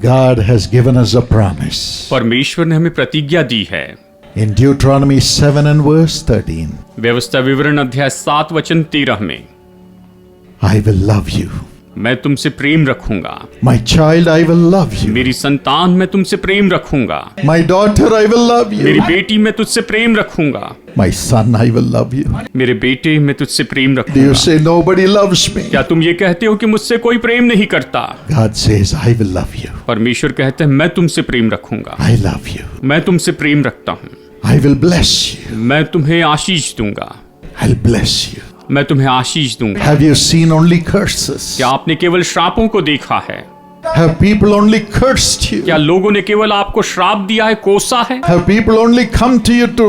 God has given us a promise. परमेश्वर ने हमें प्रतिज्ञा दी है। In Deuteronomy 7 and verse 13, व्यवस्था विवरण अध्याय 7 वचन 13 में, I will love you. मैं तुमसे प्रेम रखूंगा। My child, I will love you. मेरी संतान, मैं तुमसे प्रेम रखूंगा। My daughter, I will love मेरी you. बेटी, मैं तुझसे प्रेम रखूंगा। My son, I will love you. मेरे बेटे, मैं तुझसे प्रेम Do you रखूंगा। say nobody loves me? क्या तुम ये कहते हो कि मुझसे कोई प्रेम नहीं करता? God says, I will love you. परमेश्वर कहते हैं मैं तुमसे प्रेम रखूंगा। I love you. मैं तुमसे प्रेम रखता हूँ। I will bless you. मैं तुम्हें आशीष दूंगा। I'll bless you. मैं तुम्हें आशीष दूंगा। Have you seen only curses? क्या आपने केवल श्रापों को देखा है? Have people only cursed you? क्या लोगों ने केवल आपको श्राप दिया है, कोसा है? Have people only come to you to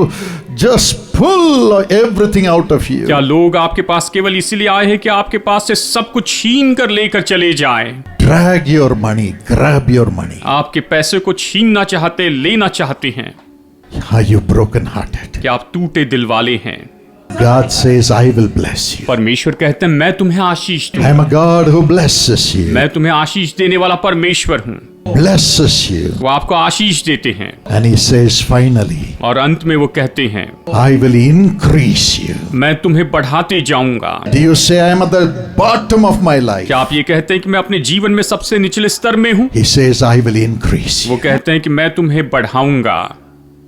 just pull everything out of you? क्या लोग आपके पास केवल इसीलिए आए हैं कि आपके पास से सब कुछ छीन कर लेकर चले जाएं? Drag your money, grab your money. आपके पैसे को छीनना चाहते, लेना चाहते हैं। Are you broken-hearted? क्या आप टूटे दिल वाले हैं? God says, I will bless you. परमेश्वर कहते हैं मैं तुम्हें आशीष I दूंगा। am a God who blesses you. मैं तुम्हें आशीष देने वाला परमेश्वर हूँ। Blesses you. वो आपको आशीष देते हैं। And he says, finally, और अंत में वो कहते हैं I will increase you. मैं तुम्हें बढ़ाते जाऊंगा। Do you say, I am at the bottom of my life? क्या आप ये कहते हैं कि मैं अपने जीवन में सबसे निचले स्तर में हूँ? He says, I will increase वो you. कहते हैं कि मैं तुम्हें बढ़ाऊंगा।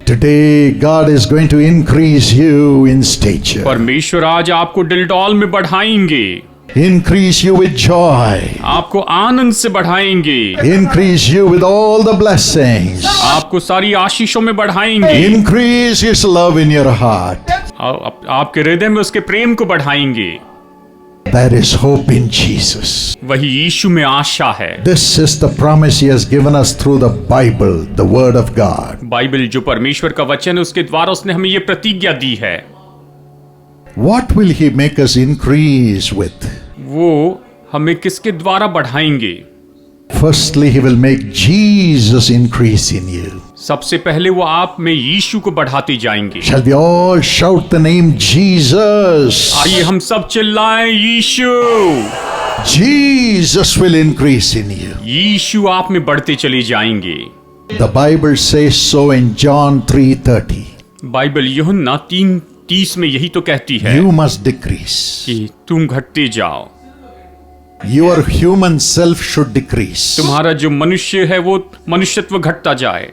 Today, God is going to increase you in stature. परमेश्वर आज आपको डिलडॉल में बढ़ाएंगे। Increase you with joy. आपको आनंद से बढ़ाएंगे। Increase you with all the blessings. आपको सारी आशीषों में बढ़ाएंगे। Increase His love in your heart. आपके हृदय में उसके प्रेम को बढ़ाएंगे। There is hope in Jesus. वही यीशु में आशा है। This is the promise He has given us through the Bible, the Word of God. Bible जो परमेश्वर का वचन है, उसके द्वारा उसने हमें ये प्रतिज्ञा दी है। What will He make us increase with? वो हमें किसके द्वारा बढ़ाएंगे? Firstly, He will make Jesus increase in you. सबसे पहले वो आप में यीशु को बढ़ाते जाएंगे। Shall we all shout the name Jesus? आइए हम सब चिल्लाएं यीशु। Jesus will increase in you. यीशु आप में बढ़ते चले जाएंगे। The Bible says so in John 3:30. Bible यूहन्ना 3:30 में यही तो कहती है You must decrease. कि तुम घटते जाओ। Your human self should decrease. तुम्हारा जो मनुष्य है वो मनुष्यत्व घटता जाए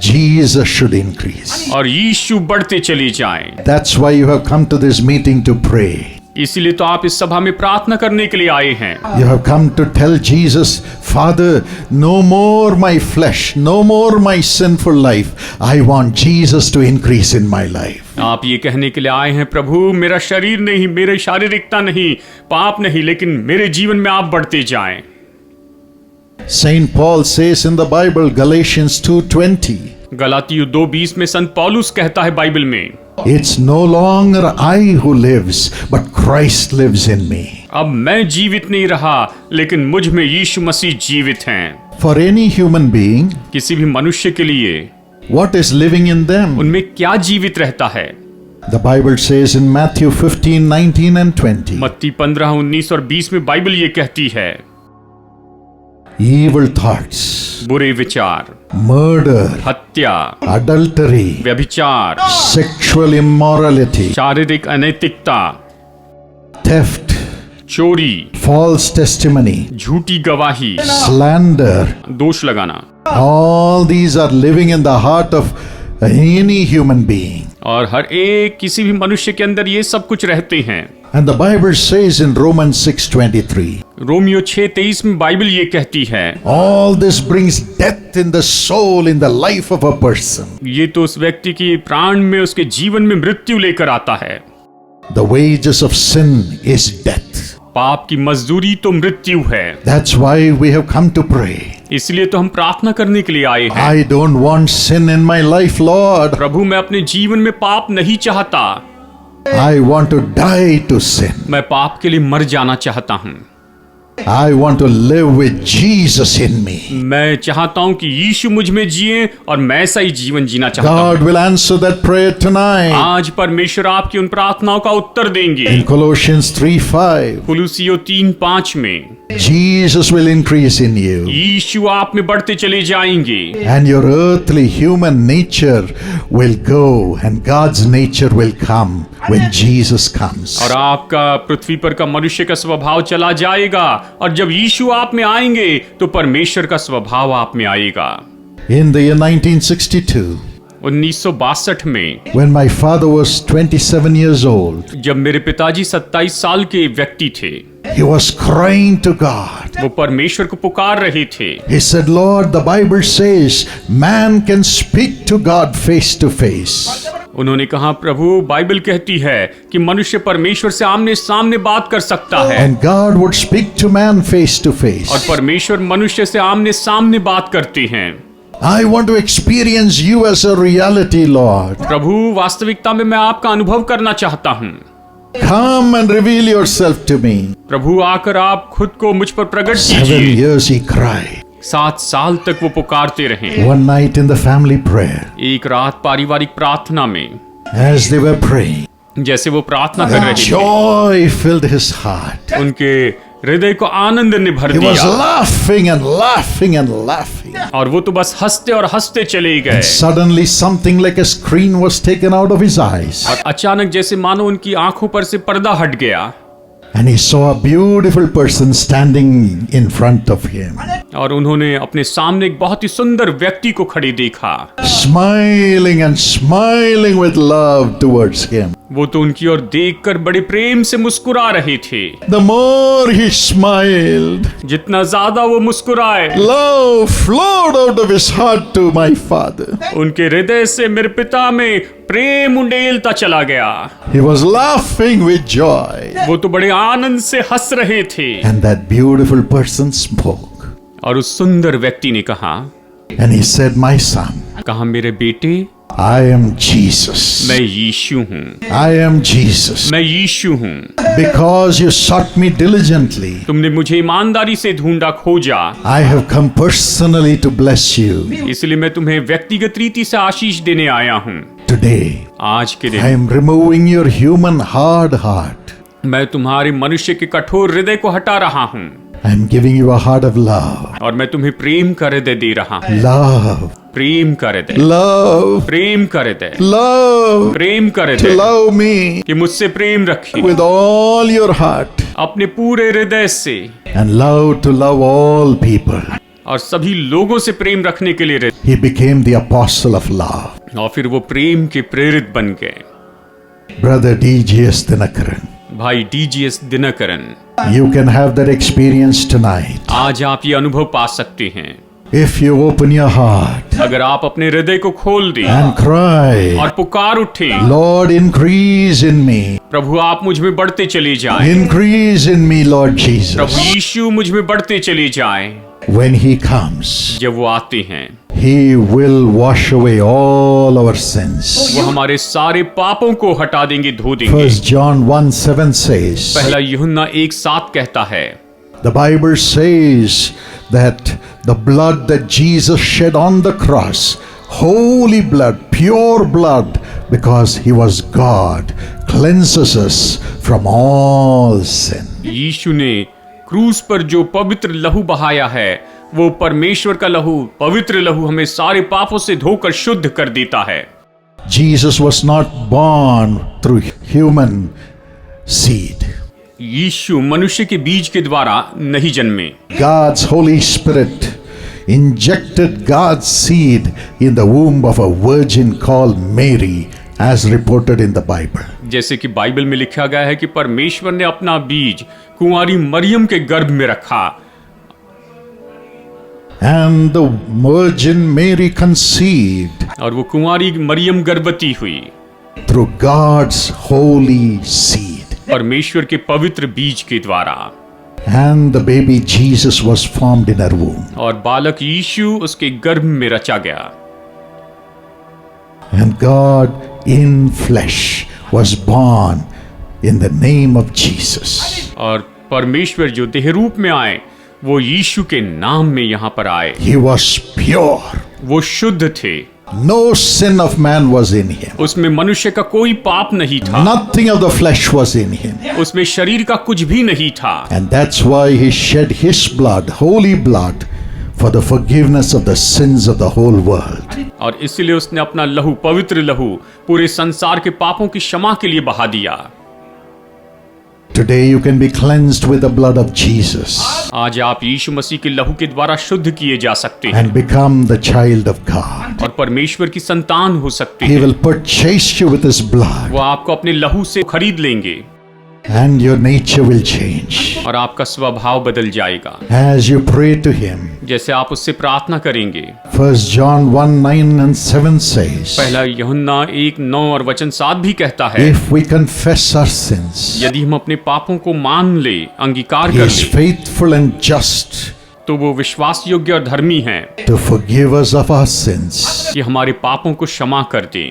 Jesus should increase. और यीशु बढ़ते चले जाएं। That's why you have come to this meeting to pray. इसीलिए तो आप इस सभा में प्रार्थना करने के लिए आए हैं। You have come to tell Jesus, Father, no more my flesh, no more my sinful life. I want Jesus to increase in my life. आप ये कहने के लिए आए हैं, प्रभु मेरा शरीर नहीं, मेरे शारीरिकता नहीं, पाप नहीं, लेकिन मेरे जीवन में आप बढ़ते जाएं। Saint Paul says in the Bible, Galatians 2:20. गलातियों 2:20 में संत पौलुस कहता है बाइबल में, It's no longer I who lives, but Christ lives in me. अब मैं जीवित नहीं रहा, लेकिन मुझ में यीशु मसीह जीवित हैं। For any human being, किसी भी मनुष्य के लिए what is living in them? उनमें क्या जीवित रहता है? The Bible says in Matthew 15:19 and 20. मत्ती 15, 19 और 20 में बाइबल ये कहती है, Evil thoughts, बुरे विचार, murder, हत्या, adultery, व्यभिचार, sexual immorality, शारीरिक अनैतिकता, theft, चोरी, false testimony, झूठी गवाही, slander. दोष लगाना, All these are living in the heart of any human being. और हर एक किसी भी मनुष्य के अंदर ये सब कुछ रहते हैं। And the Bible says in Romans 6:23, Romeo 6:23 में बाइबल ये कहती है, all this brings death in the soul, in the life of a person. ये तो उस व्यक्ति की प्राण में, उसके जीवन में मृत्यु लेकर आता है। The wages of sin is death. पाप की मजदूरी तो मृत्यु है। That's why we have come to pray. इसलिए तो हम प्रार्थना करने के लिए आए हैं। I don't want sin in my life, Lord. प्रभु मैं अपने जीवन में पाप नहीं चाहता, I want to die to sin. मैं पाप के लिए मर जाना चाहता हूँ। I want to live with Jesus in me. मैं चाहता हूँ कि यीशु मुझ में जिए और मैं ऐसा ही जीवन जीना चाहता हूँ। God will answer that prayer tonight. आज परमेश्वर आपकी उन प्रार्थनाओं का उत्तर देंगे। In Colossians 3:5, कुलुसियों 3:5 में Jesus will increase in you, यीशु आप में बढ़ते चले जाएंगे and your earthly human nature will go, and God's nature will come when Jesus comes. और आपका पृथ्वी पर का मनुष्य का स्वभाव चला जाएगा और जब यीशु आप में आएंगे तो परमेश्वर का स्वभाव आप में आएगा। In the year 1962, 1962 में when my father was 27 years old, जब मेरे पिताजी 27 साल के व्यक्ति थे, he was crying to God. वो परमेश्वर को पुकार रहे थे। He said, Lord, the Bible says man can speak to God face to face. उन्होंने कहा, प्रभु बाइबल कहती है कि मनुष्य परमेश्वर से आमने सामने बात कर सकता है And God would speak to man face to और face. परमेश्वर मनुष्य से आमने सामने बात करते हैं। I want to experience you as a reality, Lord. प्रभु वास्तविकता में मैं आपका अनुभव करना चाहता हूँ। Come and reveal yourself to me. प्रभु आकर आप खुद को मुझ पर प्रकट 7 कीजिए। years he cried. 7 साल तक वो पुकारते रहे। One night in the family prayer, एक रात पारिवारिक प्रार्थना में as they were praying, जैसे वो प्रार्थना कर रहे थे, joy filled his heart. उनके हृदय को आनंद ने भर He was दिया laughing and laughing and laughing. और वो तो बस हंसते और हंसते चले गए। Suddenly something like a screen was taken out of his eyes. और अचानक जैसे मानो उनकी आंखों पर से पर्दा हट गया And he saw a beautiful person standing in front of him, और उन्होंने अपने सामने एक बहुत ही सुंदर व्यक्ति को खड़े देखा। smiling and smiling with love towards him. वो तो उनकी ओर देखकर बड़े प्रेम से मुस्कुरा रहे थे। The more he smiled, जितना ज्यादा वो मुस्कुराए, love flowed out of his heart to my father. उनके हृदय से मेरे पिता में प्रेम उंडेलता चला गया। He was laughing with joy. वो तो बड़े आनंद से हंस रहे थे। And that beautiful person spoke. और उस सुंदर व्यक्ति ने कहा, And he said, My son, कहा मेरे बेटे, I am Jesus. मैं यीशु हूँ, I am Jesus. मैं यीशु हूँ। Because you sought me diligently, तुमने मुझे ईमानदारी से ढूंढा खोजा, I have come personally to bless you. इसलिए मैं तुम्हें व्यक्तिगत रीति से आशीष देने आया हूँ। Today, आज के I दिन am removing your human hard heart. मैं तुम्हारे मनुष्य के कठोर हृदय को हटा रहा हूँ I am giving you a heart of love. और मैं तुम्हें प्रेम का हृदय दे रहा हूँ। Love. प्रेम का हृदय, Love. प्रेम का हृदय, Love. प्रेम का To हृदय love me कि मुझसे प्रेम रखे with all your heart. अपने पूरे हृदय से And love to love all people. और सभी लोगों से प्रेम रखने के लिए हृदय। He became the apostle of love. और फिर वो प्रेम के प्रेरित बन गए। Brother D.G.S. Dinakaran, भाई DGS Dinakaran, you can have that experience tonight. आज आप ये अनुभव पा सकते हैं If you open your heart अगर आप अपने हृदय को खोल दें and cry, और पुकार उठे, Lord, increase in me. प्रभु आप मुझ में बढ़ते चले जाएं, Increase in me, Lord Prabhu Jesus. यीशु मुझ में बढ़ते चले जाएं। When He comes, जब वो आते हैं He will wash away all our sins. वो हमारे सारे पापों को हटा देंगे, धो देंगे। 1 John 1:7 says, पहला यूहन्ना 1:7 कहता है, the Bible says that the blood that Jesus shed on the cross, holy blood, pure blood, because He was God, cleanses us from all sin. यीशु ने क्रूस पर जो पवित्र लहू बहाया है, वो परमेश्वर का लहू, पवित्र लहू हमें सारे पापों से धोकर शुद्ध कर देता है। Jesus was not born through human seed. यीशु मनुष्य के बीज के द्वारा नहीं जन्मे। God's Holy Spirit injected God's seed in the womb of a virgin called Mary, as reported in the Bible. जैसे कि बाइबल में लिखा गया है कि परमेश्वर ने अपना बीज कुंवारी मरियम के गर्भ में रखा। And the Virgin Mary conceived और वो कुंवारी मरियम गर्भवती हुई through God's holy seed. परमेश्वर के पवित्र बीज के द्वारा। And the baby Jesus was formed in her womb. और बालक यीशु उसके गर्भ में रचा गया। And God in flesh was born in the name of Jesus. और परमेश्वर जो देह रूप में आए वो यीशु के नाम में यहाँ पर आए। He was pure. वो शुद्ध थे, No sin of man was in him. उसमें मनुष्य का कोई पाप नहीं था, Nothing of the flesh was in him. उसमें शरीर का कुछ भी नहीं था। And that's why he shed his blood, holy blood, for the forgiveness of the sins of the whole world. और इसलिए उसने अपना लहू, पवित्र लहू, पूरे संसार के पापों की क्षमा के लिए बहा दिया। Today you can be cleansed with the blood of Jesus आज आप यीशु मसीह के लहू के द्वारा शुद्ध किए जा सकते हैं and become the child of God. और परमेश्वर की संतान हो सकते He हैं। will purchase you with his blood, वो आपको अपने लहू से खरीद लेंगे and your nature will change. और आपका स्वभाव बदल जाएगा। As you pray to him, जैसे आप उससे प्रार्थना करेंगे। 1 John 1:9 and 7 says, पहला यूहन्ना 1:9 और वचन 7 भी कहता है, if we confess our sins, यदि हम अपने पापों को मान ले, अंगीकार he कर is ले, faithful and just तो वो विश्वास योग्य और धर्मी है to forgive us of our sins कि हमारे पापों को क्षमा कर दे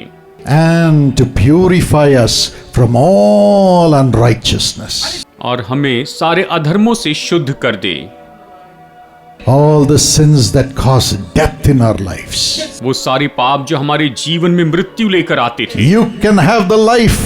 and to purify us from all unrighteousness. और हमें सारे अधर्मों से शुद्ध कर दे। All the sins that cause death in our lives. वो सारे पाप जो हमारे जीवन में मृत्यु लेकर आते थे, You can have the life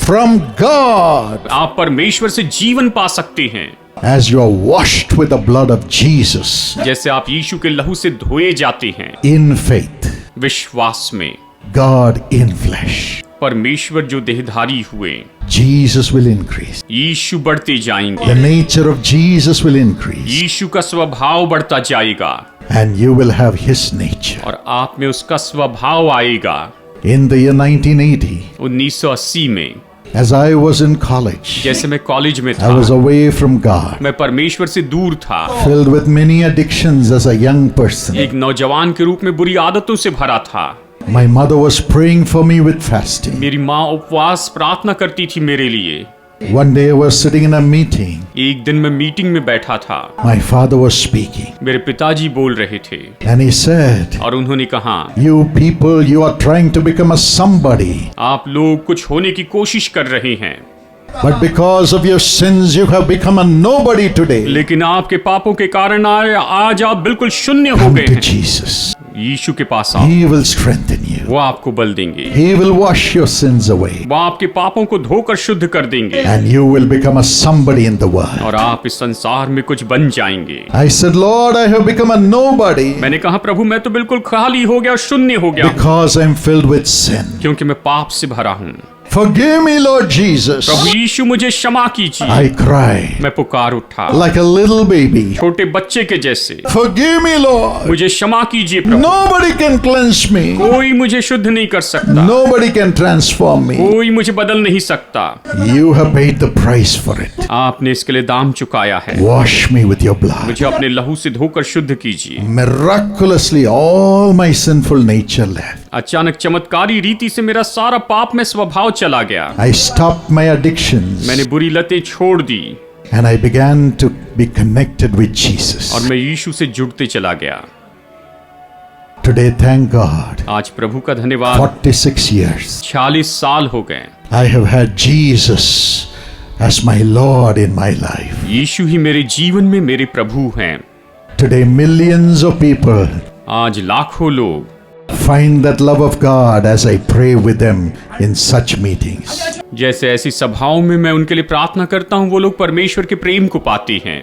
from God आप परमेश्वर से जीवन पा सकते हैं as you are washed with the blood of Jesus जैसे आप यीशु के लहू से धोए जाते हैं in faith. विश्वास में। God in flesh. परमेश्वर जो देहधारी हुए, Jesus will increase. यीशु बढ़ते The जाएंगे, nature of Jesus will increase. यीशु का स्वभाव बढ़ता जाएगा And you will have his nature. और आप में उसका स्वभाव आएगा। In the year 1980, 1980 में as I was in college, जैसे मैं कॉलेज में I था, was away from God, मैं परमेश्वर से दूर था, filled with many addictions as a young person. एक नौजवान के रूप में बुरी आदतों से भरा था। My mother was praying for me with fasting. मेरी माँ उपवास प्रार्थना करती थी मेरे लिए। One day I was sitting in a meeting. एक दिन मैं मीटिंग में बैठा था, My father was speaking. मेरे पिताजी बोल रहे थे And he said, और उन्होंने कहा, you people, you are trying to become a somebody. आप लोग कुछ होने की कोशिश कर रहे हैं, But because of your sins, you have become a nobody today. लेकिन आपके पापों के कारण आज आप बिल्कुल शून्य हो Come गए to हैं। Jesus. यीशु के पास आओ, He will strengthen you. वो आपको बल देंगे, He will wash your sins away. वो आपके पापों को धोकर शुद्ध कर देंगे And you will become a somebody in the world. और आप इस संसार में कुछ बन जाएंगे। I said, Lord, I have become a nobody मैंने कहा, प्रभु मैं तो बिल्कुल खाली हो गया, शून्य हो गया, because I'm filled with sin. क्योंकि मैं पाप से भरा हूँ। Forgive me, Lord Jesus. प्रभु यीशु मुझे क्षमा कीजिए। I cried मैं पुकार उठा like a little baby. छोटे बच्चे के जैसे, Forgive me, Lord. मुझे क्षमा कीजिए प्रभु। Nobody can cleanse me. कोई मुझे शुद्ध नहीं कर सकता, Nobody can transform me. कोई मुझे बदल नहीं सकता। You have paid the price for it. आपने इसके लिए दाम चुकाया है। Wash me with your blood. मुझे अपने लहू से धोकर शुद्ध कीजिए। Miraculously, all my sinful nature left. अचानक चमत्कारी रीति से मेरा सारा पाप में स्वभाव चला गया। I stopped my addictions मैंने बुरी लतें छोड़ दी and I began to be connected with Jesus. और मैं यीशु से जुड़ते चला गया। Today, thank God, आज प्रभु का धन्यवाद, 46 years, 46 साल हो गए, I have had Jesus as my Lord in my life. यीशु ही मेरे जीवन में मेरे प्रभु हैं। Today, millions of people आज लाखों लोग find that love of God as I pray with them in such meetings. जैसे ऐसी सभाओं में मैं उनके लिए प्रार्थना करता हूँ, वो लोग परमेश्वर के प्रेम को पाते हैं।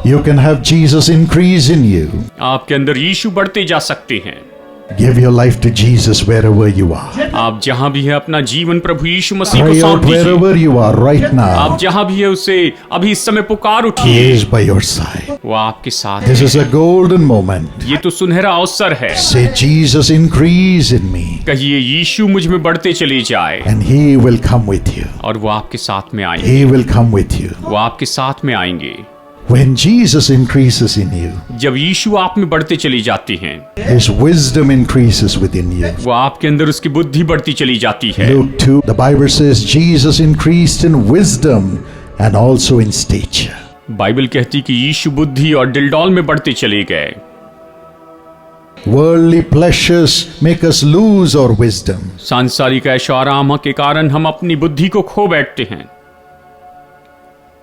You can have Jesus increase in you. आपके अंदर यीशु बढ़ते जा सकते हैं। Give your life to Jesus wherever you are. आप जहां भी है अपना जीवन प्रभु यीशु मसीह को Pray सौंप out दीजिए। wherever you are right now. आप जहां भी है उसे अभी इस समय पुकार He उठिए, is by your side. वो आपके साथ This है। is a golden moment. ये तो सुनहरा अवसर है। Say, Jesus, increase in me, कहिए यीशु मुझ में बढ़ते चले जाए and He will come with you. और वो आपके साथ में आएंगे। He will come with you. वो आपके साथ में आएंगे। When Jesus increases in you, जब यीशु आप में बढ़ते चली जाती हैं, His wisdom increases within you. वो आपके अंदर उसकी बुद्धि बढ़ती चली जाती है। Luke 2, the Bible says Jesus increased in wisdom and also in stature. Bible कहती कि यीशु बुद्धि और डिलडॉल में बढ़ते चले गए। Worldly pleasures make us lose our wisdom. सांसारिक ऐशो आराम के कारण हम अपनी बुद्धि को खो बैठते हैं।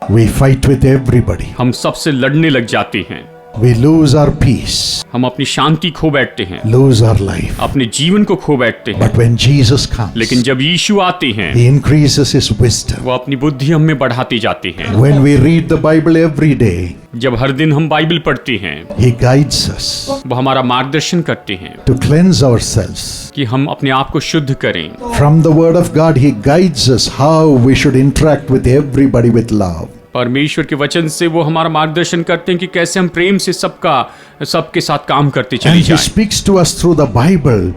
We fight with everybody. हम सबसे लड़ने लग जाते हैं, We lose our peace, हम अपनी शांति खो बैठते हैं, lose our life. अपने जीवन को खो बैठते हैं। But when Jesus comes, लेकिन जब यीशु आते हैं, He increases His wisdom. वो अपनी बुद्धि हम में बढ़ाते जाते हैं। When we read the Bible every day, जब हर दिन हम बाइबल पढ़ते हैं, He guides us वो हमारा मार्गदर्शन करते हैं to cleanse ourselves. कि हम अपने आप को शुद्ध करें। From the Word of God, He guides us how we should interact with everybody with love. परमेश्वर के वचन से वो हमारा मार्गदर्शन करते हैं कि कैसे हम प्रेम से सबके साथ काम करते चले And He जाएं। speaks to us through the Bible,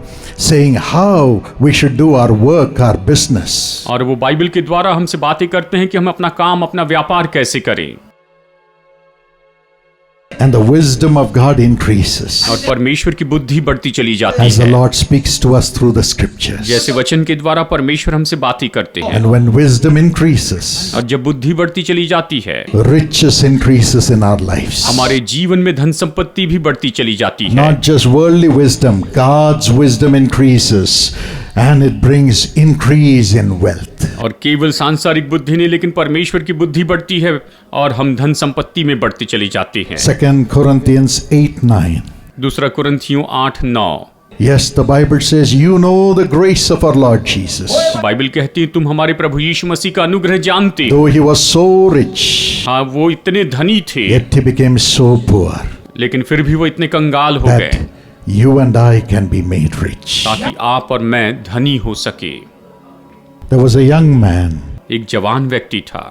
saying how we should do our work, our business. और वो बाइबल के द्वारा हमसे बातें करते हैं कि हम अपना काम, अपना व्यापार कैसे करें। And the wisdom of God increases और परमेश्वर की बुद्धि बढ़ती चली जाती as the है, Lord speaks to us through the scriptures. जैसे वचन के द्वारा परमेश्वर हमसे बातें करते हैं। And when wisdom increases, और जब बुद्धि बढ़ती चली जाती है, riches increases in our lives. हमारे जीवन में धन संपत्ति भी बढ़ती चली जाती है। Not just worldly wisdom, God's wisdom increases and it brings increase in wealth. और केवल सांसारिक बुद्धि नहीं, लेकिन परमेश्वर की बुद्धि बढ़ती है और हम धन संपत्ति में बढ़ते चले जाते हैं। 2 Corinthians 8:9. दूसरा कुरिन्थियों 8:9। Yes, the Bible says, you know the grace of our Lord Jesus. Bible कहती है तुम हमारे प्रभु यीशु मसीह का अनुग्रह जानते हो। Though he was so rich, हाँ, वो इतने धनी थे, yet he became so poor लेकिन फिर भी वो इतने कंगाल हो गए that you and I can be made rich. ताकि आप और मैं धनी हो सके। There was a young man एक जवान व्यक्ति था,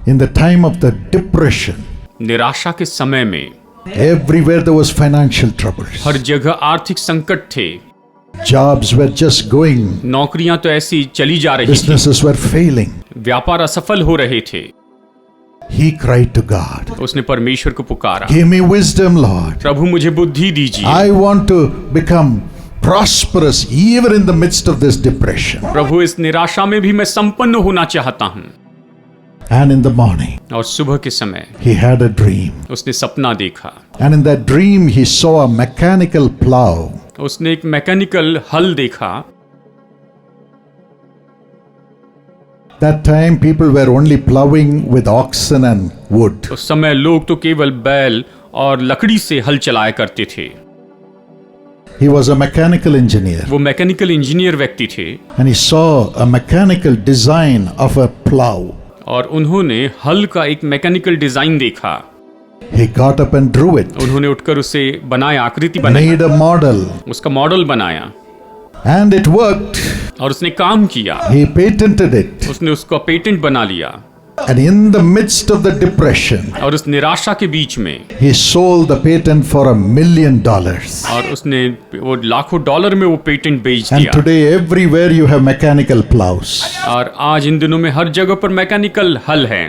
in the time of the depression. निराशा के समय में Everywhere there was financial troubles. हर जगह आर्थिक संकट थे, Jobs were just going. नौकरियां तो ऐसी चली जा रही थी, Businesses were failing. व्यापार असफल हो रहे थे। He cried to God, उसने परमेश्वर को पुकारा, give me wisdom, Lord. प्रभु मुझे बुद्धि दीजिए, I want to become prosperous even in the midst of this depression. प्रभु इस निराशा में भी मैं संपन्न होना चाहता हूँ। And in the morning, और सुबह के समय he had a dream. उसने सपना देखा, And in that dream, he saw a mechanical plow. उसने एक मैकेनिकल हल देखा। That time, people were only plowing with oxen and wood. उस समय लोग तो केवल बैल और लकड़ी से हल चलाया करते थे। He was a mechanical engineer. वो मैकेनिकल इंजीनियर व्यक्ति थे And he saw a mechanical design of a plow. और उन्होंने हल का एक मैकेनिकल डिजाइन देखा। He got up and drew it, उन्होंने उठकर उसे बनाया, आकृति बनाई, made a model, उसका मॉडल बनाया and it worked. और उसने काम किया। He patented it. उसने उसका पेटेंट बना लिया And in the midst of the depression, और उस निराशा के बीच में he sold the patent for $1 million. और उसने वो लाखों डॉलर में वो पेटेंट बेच And दिया। today, everywhere you have mechanical plows. और आज इन दिनों में हर जगह पर मैकेनिकल हल है।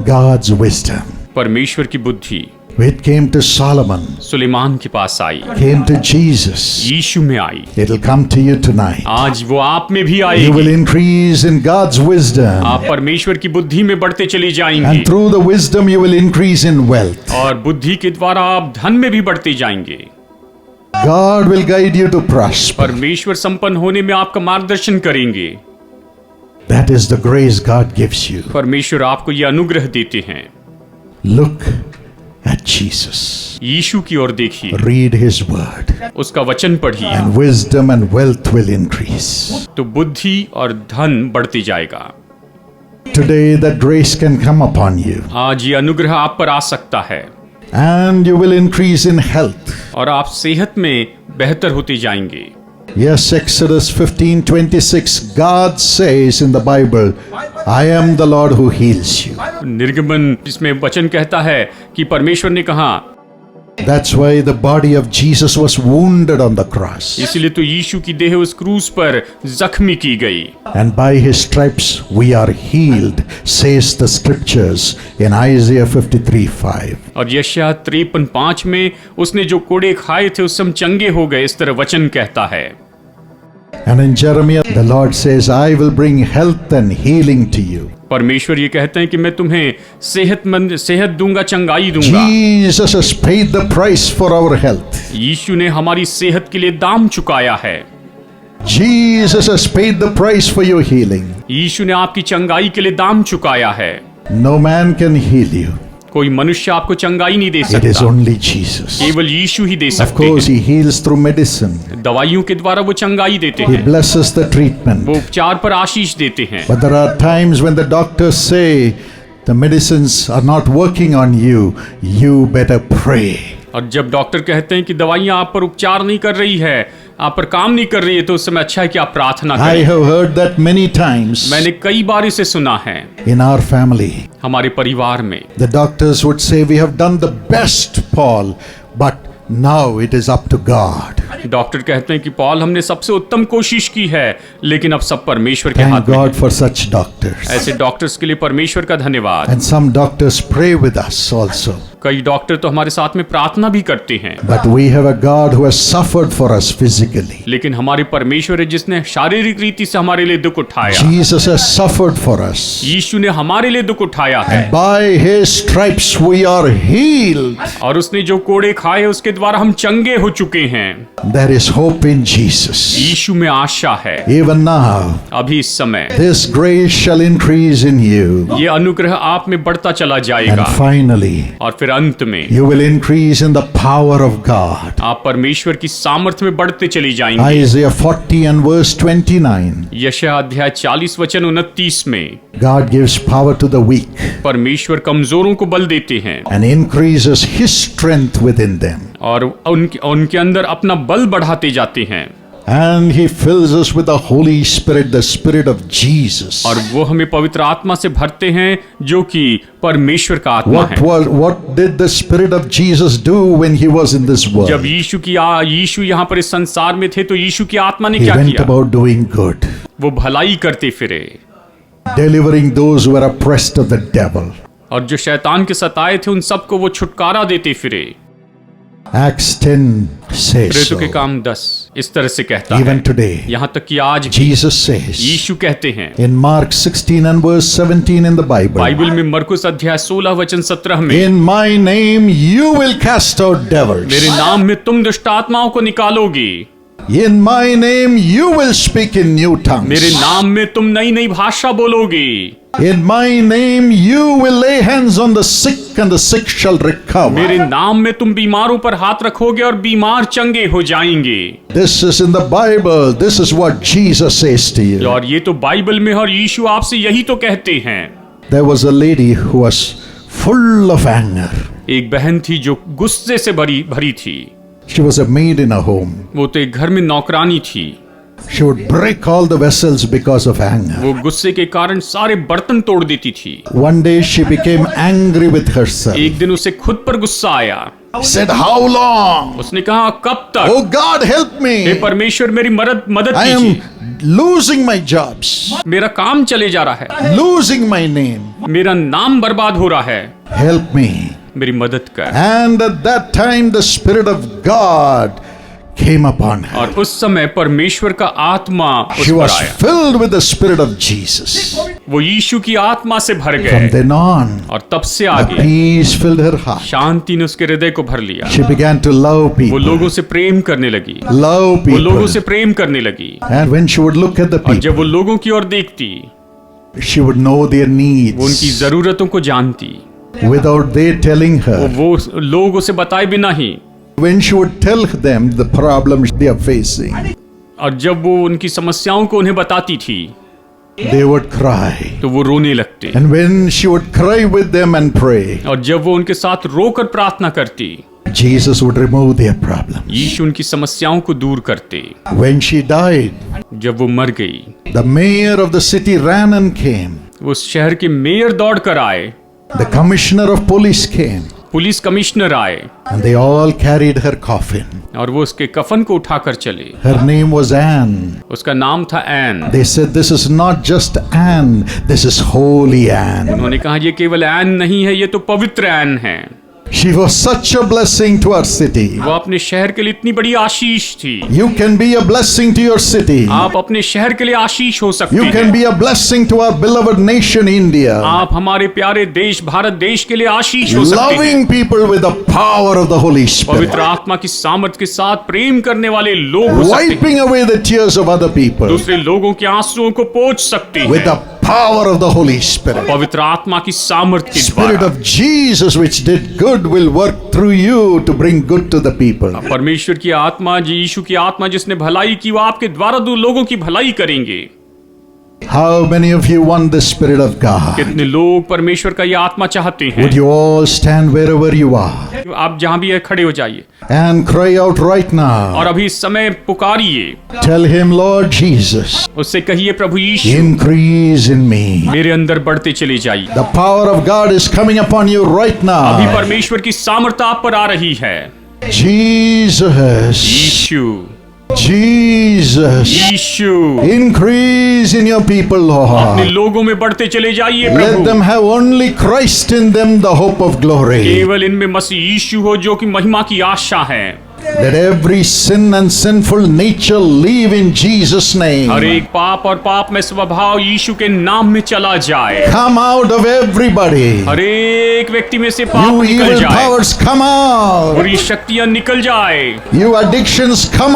God's wisdom. परमेश्वर की बुद्धि It came to Solomon, Suleman के पास आई, came to Jesus. यीशु में आई, It'll come to you tonight. आज वो आप में भी You आएगी। will increase in God's wisdom. आप परमेश्वर की बुद्धि में बढ़ते चले जाएंगे And through the wisdom, you will increase in wealth. और बुद्धि के द्वारा आप धन में भी बढ़ते जाएंगे। God will guide you to prosper. परमेश्वर संपन्न होने में आपका मार्गदर्शन करेंगे। That is the grace God gives you. परमेश्वर आपको ये अनुग्रह देते हैं। Look at Jesus. यीशु की ओर देखिए, Read His word. उसका वचन पढ़िए, And wisdom and wealth will increase. तो बुद्धि और धन बढ़ते जाएगा। Today, that grace can come upon you. आज ये अनुग्रह आप पर आ सकता है And you will increase in health. और आप सेहत में बेहतर होते जाएंगे। Yes, Exodus 15:26, God says in the Bible, I am the Lord who heals you. निर्गमन इसमें वचन कहता है कि परमेश्वर ने कहा, That's why the body of Jesus was wounded on the cross. इसलिए तो यीशु की देह उस क्रूस पर जख्मी की गई And by His stripes we are healed, says the scriptures in Isaiah 53:5. और यशायाह 53:5 में उसने जो कोड़े खाए थे उससे हम चंगे हो गए, इस तरह वचन कहता है। And in Jeremiah, the Lord says, I will bring health and healing to you. परमेश्वर ये कहते हैं कि मैं तुम्हें सेहत दूंगा, चंगाई दूंगा। Jesus has paid the price for our health. यीशु ने हमारी सेहत के लिए दाम चुकाया है। Jesus has paid the price for your healing. यीशु ने आपकी चंगाई के लिए दाम चुकाया है। No man can heal you. कोई मनुष्य आपको चंगाई नहीं दे It is सकता, only Jesus. केवल यीशु ही दे Of सकते course, हैं। He heals through medicine. दवाइयों के द्वारा वो चंगाई देते He हैं, blesses the treatment. वो उपचार पर आशीष देते हैं। But there are times when the doctors say the medicines are not working on you. You better pray. और जब डॉक्टर कहते हैं कि दवाइयां आप पर उपचार नहीं कर रही है, आप पर काम नहीं कर रही है, तो उस समय अच्छा है कि आप प्रार्थना I करें। have heard that many times मैंने कई बार इसे सुना है in our family. हमारे परिवार में। The doctors would say, "We have done the best, Paul, but now it is up to God." Doctor कहते हैं कि पॉल, हमने सबसे उत्तम कोशिश की है, लेकिन अब सब परमेश्वर के Thank हाथ में God है। for such doctors. ऐसे डॉक्टर्स के लिए परमेश्वर का धन्यवाद। And some doctors pray with us also. कई डॉक्टर तो हमारे साथ में प्रार्थना भी करते हैं, But we have a God who has suffered for us physically. लेकिन हमारे परमेश्वर है जिसने शारीरिक रीति से हमारे लिए दुख उठाया। Jesus has suffered for us. यीशु ने हमारे लिए दुख उठाया है, By His stripes we are healed. और उसने जो कोड़े खाए उसके द्वारा हम चंगे हो चुके हैं। There is hope in Jesus. यीशु में आशा है। Even now, अभी इस समय this grace shall increase in you. ये अनुग्रह आप में बढ़ता चला And जाएगा, finally, और फिर अंत में you will increase in the power of God. आप परमेश्वर की सामर्थ्य में बढ़ते चले जाएंगे। Isaiah 40 and verse 29. यशायाह अध्याय 40 वचन 29 में God gives power to the weak परमेश्वर कमजोरों को बल देते हैं and increases His strength within them. और उनके अंदर अपना बल बढ़ाते जाते हैं, And He fills us with the Holy Spirit, the Spirit of Jesus. और वो हमें पवित्र आत्मा से भरते हैं जो कि परमेश्वर का आत्मा है। What did the Spirit of Jesus do when He was in this world? जब यीशु यहाँ पर इस संसार में थे तो यीशु की आत्मा ने He क्या went किया? about doing good, वो भलाई करते फिरे, delivering those who were oppressed of the devil. और जो शैतान के सताए थे उन सबको वो छुटकारा देते फिरे। Acts 10 says प्रेरितों के so. काम 10 इस तरह से कहता है। Even today, यहाँ तक कि आज Jesus says यीशु कहते हैं in Mark 16 and verse 17 in the Bible, Bible में मरकुस अध्याय 16 वचन 17 में, in my name you will cast out devils. मेरे नाम में तुम दुष्ट आत्माओं को निकालोगी, In my name you will speak in new tongues. मेरे नाम में तुम नई नई भाषा बोलोगी, In my name you will lay hands on the sick and the sick shall recover. मेरे नाम में तुम बीमारों पर हाथ रखोगे और बीमार चंगे हो जाएंगे। This is in the Bible. This is what Jesus says to you. और ये तो बाइबल में, और यीशु आपसे यही तो कहते हैं। There was a lady who was full of anger. एक बहन थी जो गुस्से से भरी थी। She was a maid in a home. वो तो एक घर में नौकरानी थी। She would break all the vessels because of anger. वो गुस्से के कारण सारे बर्तन तोड़ देती थी। One day she became angry with herself. एक दिन उसे खुद पर गुस्सा आया। Said, "How long? उसने कहा, कब तक? Oh God, help हे me! परमेश्वर मेरी मदद I कीजिए, am losing my jobs, मेरा काम चले जा रहा है, losing my name. मेरा नाम बर्बाद हो रहा है, Help me." मेरी मदद कर। And at that time, the Spirit of God came upon her. और उस समय परमेश्वर का आत्मा उस She पर was आया। filled with the Spirit of Jesus. वो यीशु की आत्मा से भर From गए, then on, और तब से a आगे peace filled her heart. शांति ने उसके हृदय को भर लिया। She began to love वो people. लोगों से प्रेम करने लगी, Love वो लोगों people. से प्रेम करने लगी। And when she would look at the और जब people, वो लोगों की ओर देखती, she would know their वो उनकी needs जरूरतों को जानती, without they telling her. वो लोग उसे बताए बिना ही। When she would tell them the problems they are facing, और जब वो उनकी समस्याओं को उन्हें बताती थी they would cry. तो वो रोने लगते, And when she would cry with them and pray, और जब वो उनके साथ रोकर प्रार्थना करती, Jesus would remove their problems. यीशु उनकी समस्याओं को दूर करते। When she died, जब वो मर गई, the mayor of the city ran and came. वो उस शहर के मेयर दौड़ कर आए, The commissioner of police came. Police commissioner आए, And they all carried her coffin. और वो उसके कफन को उठाकर चले। Her name was Anne. उसका नाम था N. They said, "This is not just Anne, this is holy Anne." उन्होंने कहा, ये केवल एन नहीं है, ये तो पवित्र एन है। She was such a blessing to our city. वो अपने शहर के लिए इतनी बड़ी आशीष थी। You can be a blessing to your city. आप अपने शहर के लिए आशीष हो सकते You can हैं। be a blessing to our beloved nation, India. आप हमारे प्यारे देश भारत देश के लिए आशीष हो सकते हैं। Loving people with the power of the Holy Spirit. पवित्र आत्मा की सामर्थ के साथ प्रेम करने वाले लोग हो सकते हैं। Wiping away the tears of other people दूसरे लोगों के आंसुओं को पोंछ सकते with हैं। the power of the Holy Spirit. पवित्र आत्मा की सामर्थ के Spirit द्वारा of Jesus which did good will work through you to bring good to the people. परमेश्वर की आत्मा, यीशु की आत्मा जिसने भलाई की, वो आपके द्वारा दो लोगों की भलाई करेंगे। How many of you want the Spirit of God? कितने लोग परमेश्वर का ये आत्मा चाहते हैं? Would you all stand wherever you are आप जहां भी है खड़े हो जाइए and cry out right now? और अभी इस समय पुकारिए, Tell him, Lord Jesus, उससे कहिए, प्रभु यीशु increase in me. मेरे अंदर बढ़ते चले जाइए। The power of God is coming upon you right अभी now. परमेश्वर की सामर्थ आप पर आ रही है। Jesus, Yeshu, Jesus, Yeshu, increase in your people, अपने Lord. लोगों में बढ़ते चले जाइए Let Prabhu. them have only Christ in them, the hope of glory. केवल इनमें मसीह यीशु हो जो कि महिमा की आशा है। Let every sin and sinful nature leave in Jesus' name. हर एक पाप और पाप में स्वभाव यीशु के नाम में चला जाए। Come out of everybody. हर एक व्यक्ति में से पाप You निकल evil जाए, powers, come out. बुरी शक्तियां निकल जाए, You addictions, come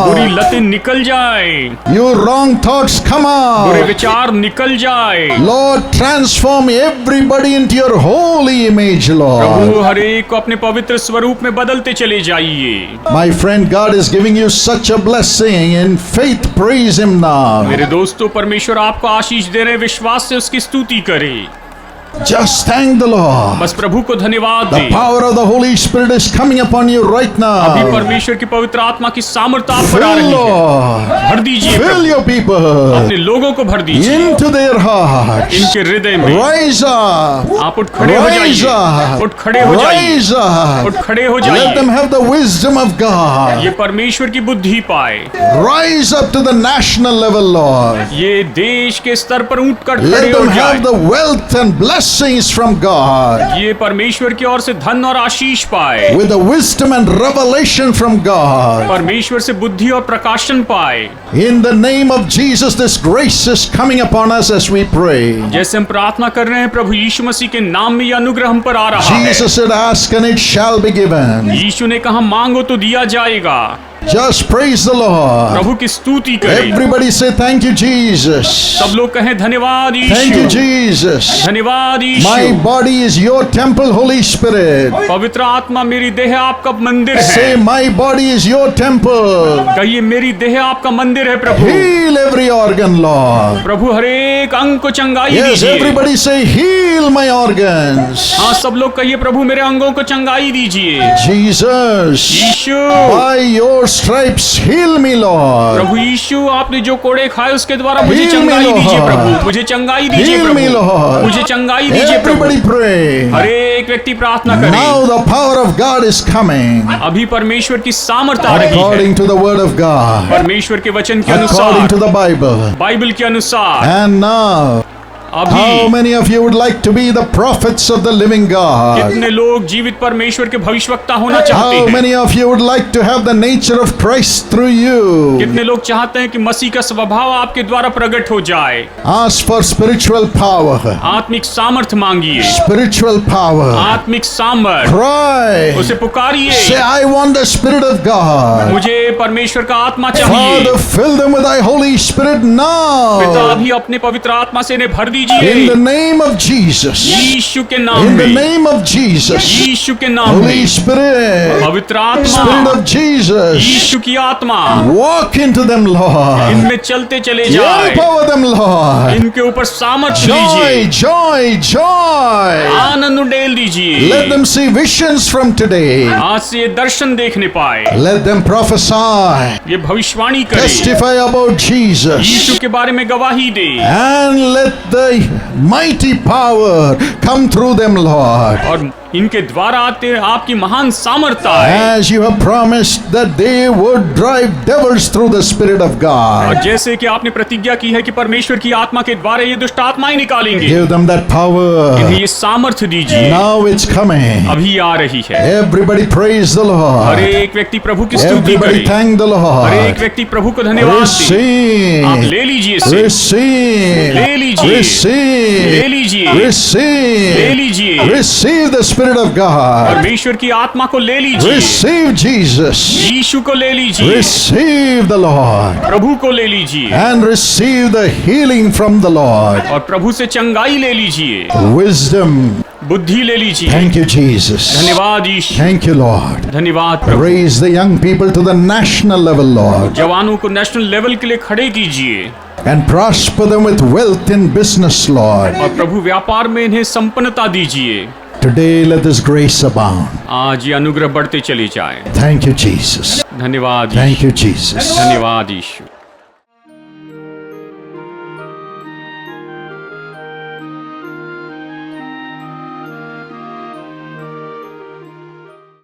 बुरी out. लतें निकल जाए, You wrong thoughts, come बुरे out. विचार निकल जाए। Lord, transform everybody into your holy image, Lord. प्रभु हर एक को अपने पवित्र स्वरूप में बदलते चले जाइए। My friend, God is giving you such a blessing. In faith, praise Him now. मेरे दोस्तों, परमेश्वर आपको आशीष दे रहे हैं, विश्वास से उसकी स्तुति करें। Just thank the Lord. बस प्रभु को धन्यवाद The दें। power of the Holy Spirit is coming upon you right अभी now. परमेश्वर की पवित्र आत्मा की सामर्थ आप पर आ Fill, रही है। Lord. भर दीजिए Fill प्रभु, your people अपने लोगों को भर दीजिए into their hearts. इनके हृदय में। Rise up. आप उठ खड़े हो Rise जाइए, up. उठ खड़े हो जाइए, Rise उठ up. खड़े हो Let जाइए। them have the wisdom of God. ये परमेश्वर की बुद्धि पाए, Rise up to the national level, Lord. ये देश के स्तर पर उठ कर Let खड़े हो them have जाए। the wealth and blessings from God. ये परमेश्वर की ओर से धन और आशीष पाए, With the wisdom and revelation from God. परमेश्वर से बुद्धि और प्रकाशन पाए। In the name of Jesus, this grace is coming upon us as we pray. जैसे हम प्रार्थना कर रहे हैं, प्रभु यीशु मसीह के नाम में यह अनुग्रह हम पर आ रहा है। Jesus said, ask and it shall be given. यीशु ने कहा, मांगो तो दिया जाएगा। Just praise the Lord. प्रभु की स्तुति करें। Everybody say thank you, Jesus. सब लोग कहें, धन्यवाद Thank you, यीशु, Jesus. धन्यवाद My Yeshu. body is your temple, Holy Spirit. पवित्र आत्मा, मेरी देह आपका मंदिर Say, है। my body is your temple. कहिए, मेरी देह आपका मंदिर है प्रभु। Heal every organ, Lord. प्रभु हर एक अंग को चंगाई Yes, दीजिए। everybody say, heal my organs. हाँ, सब लोग कहिए, प्रभु मेरे अंगों को चंगाई दीजिए। Jesus, Yeshu, by your stripes, heal me, Lord. प्रभु यीशु, आपने जो कोड़े खाए उसके द्वारा मुझे Heal me, चंगाई दीजिए Lord. प्रभु, मुझे चंगाई दीजिए Heal me, प्रभु, Lord. मुझे चंगाई दीजिए Everybody प्रभु। pray. हर एक व्यक्ति प्रार्थना करे। Now the power of God is coming. अभी परमेश्वर की सामर्थ आ रही है, According to the word of God. परमेश्वर के वचन के According अनुसार, to the Bible. बाइबल के अनुसार। And now, how अभी many of you would like to be the prophets of the living God? कितने लोग जीवित परमेश्वर के भविष्यवक्ता होना चाहते How हैं? many of you would like to have the nature of Christ through you? कितने लोग चाहते हैं कि मसीह का स्वभाव आपके द्वारा प्रकट हो जाए? Ask for spiritual power. आत्मिक सामर्थ मांगिए, Spiritual power. आत्मिक सामर्थ। Cry. उसे पुकारिए, Say, I want the Spirit of God. मुझे परमेश्वर का आत्मा चाहिए। Father, fill them with thy Holy Spirit पिता, now. अभी अपने पवित्र आत्मा से इन्हें भर In the दीजिए, name of Jesus. यीशु के नाम In the में, name of Jesus. यीशु के नाम Holy में। Spirit. पवित्र Spirit आत्मा, of Jesus. यीशु की आत्मा Walk into them, Lord. इनमें चलते चले जाए, Empower them, Lord. इनके ऊपर सामर्थ Joy, दीजिए, joy, joy. आनंद उंडेल दीजिए। Let them see visions from today. आज से ये दर्शन देखने पाए, Let them prophesy. ये भविष्यवाणी करे, Testify about Jesus. यीशु के बारे में गवाही दे, And let the mighty power come through them, Lord. और इनके द्वारा आते आपकी महान सामर्थ्य आए। As you have promised that they would drive devils through the Spirit of और God. जैसे कि आपने प्रतिज्ञा की है कि परमेश्वर की आत्मा के द्वारा ये दुष्ट आत्माएं निकालेंगे, Give them that power. इन्हें ये सामर्थ्य दीजिए। Now it's coming. अभी आ रही है। Everybody praise the her Lord. एक व्यक्ति प्रभु की स्तुति Everybody करे, thank the हर एक Lord. व्यक्ति प्रभु को धन्यवाद दे। आप Receive. ले लीजिए इसे, Receive. ले लीजिए, ले Receive. लीजिए, ले Receive. लीजिए। Receive the Spirit Spirit of God. परमेश्वर की आत्मा को ले लीजिए, Receive Jesus. यीशु को ले लीजिए, Receive the Lord. प्रभु को ले लीजिए And receive the healing from the Lord. और प्रभु से चंगाई ले लीजिए, Wisdom. बुद्धि ले लीजिए। Thank you, Jesus. धन्यवाद यीशु, Thank you, Lord. धन्यवाद प्रभु। Raise the young people to the national level, Lord. जवानों को नेशनल लेवल के लिए खड़े कीजिए And prosper them with wealth in business, Lord. और प्रभु व्यापार में इन्हें संपन्नता दीजिए। Today let this grace abound. आज ये अनुग्रह बढ़ते चले जाए। Thank you, Jesus. धन्यवाद Thank यीशु, you, Jesus. धन्यवाद यीशु।